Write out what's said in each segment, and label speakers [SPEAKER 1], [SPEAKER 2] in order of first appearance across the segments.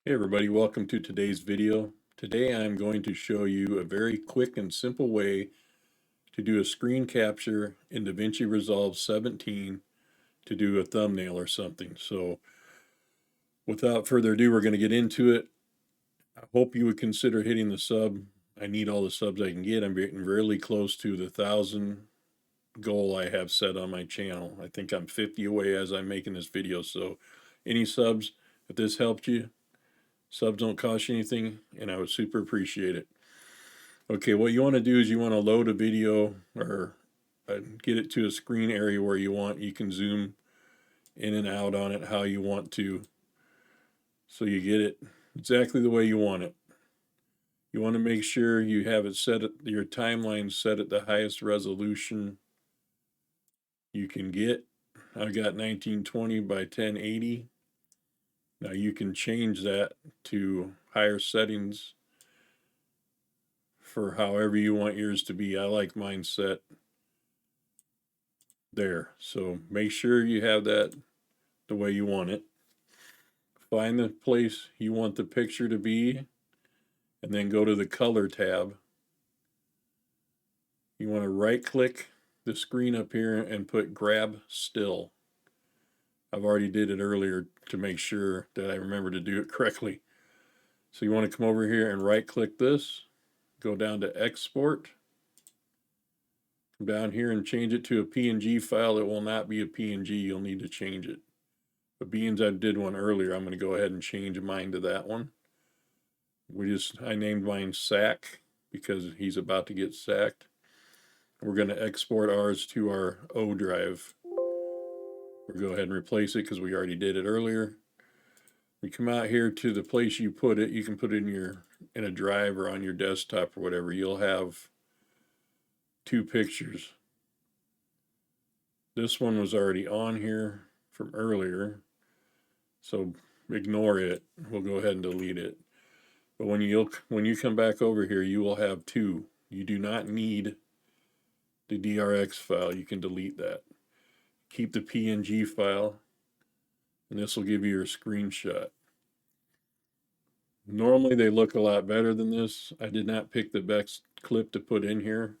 [SPEAKER 1] Hey everybody, welcome to today's video. Today I'm going to show you a very quick and simple way to do a screen capture in DaVinci Resolve 17 to do a thumbnail or something. So without further ado, we're going to get into it. I hope you would consider hitting the sub. I need all the subs I can get. I'm getting really close to the 1,000 goal I have set on my channel. I think I'm 50 away as I'm making this video. So any subs, if this helped you, subs don't cost you anything, and I would super appreciate it. Okay, what you want to do is you want to load a video or get it to a screen area where you want. You can zoom in and out on it how you want to, so you get it exactly the way you want it. You want to make sure you have it set at your timeline set at the highest resolution you can get. I got 1920 by 1080. Now you can change that to higher settings for however you want yours to be. I like mine set there. So make sure you have that the way you want it. Find the place you want the picture to be, and then go to the color tab. You want to right click the screen up here and put grab still. I've already did it earlier to make sure that I remember to do it correctly. So you want to come over here and right click this, go down to export, come down here and change it to a PNG file. It will not be a PNG, you'll need to change it. But being I did one earlier, I'm going to go ahead and change mine to that one. I named mine Sack because he's about to get sacked. We're going to export ours to our O drive. We'll go ahead and replace it because we already did it earlier. We come out here to the place you put it. You can put it in a drive or on your desktop or whatever. You'll have two pictures. This one was already on here from earlier, so ignore it. We'll go ahead and delete it. But when you come back over here, you will have two. You do not need the DRX file. You can delete that. Keep the PNG file, and this will give you your screenshot. Normally they look a lot better than this. I did not pick the best clip to put in here,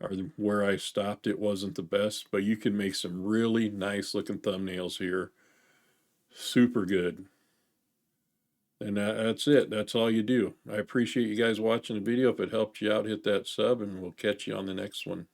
[SPEAKER 1] or where I stopped it wasn't the best, but you can make some really nice looking thumbnails here. Super good. And that's it. That's all you do. I appreciate you guys watching the video. If it helped you out, hit that sub, and we'll catch you on the next one.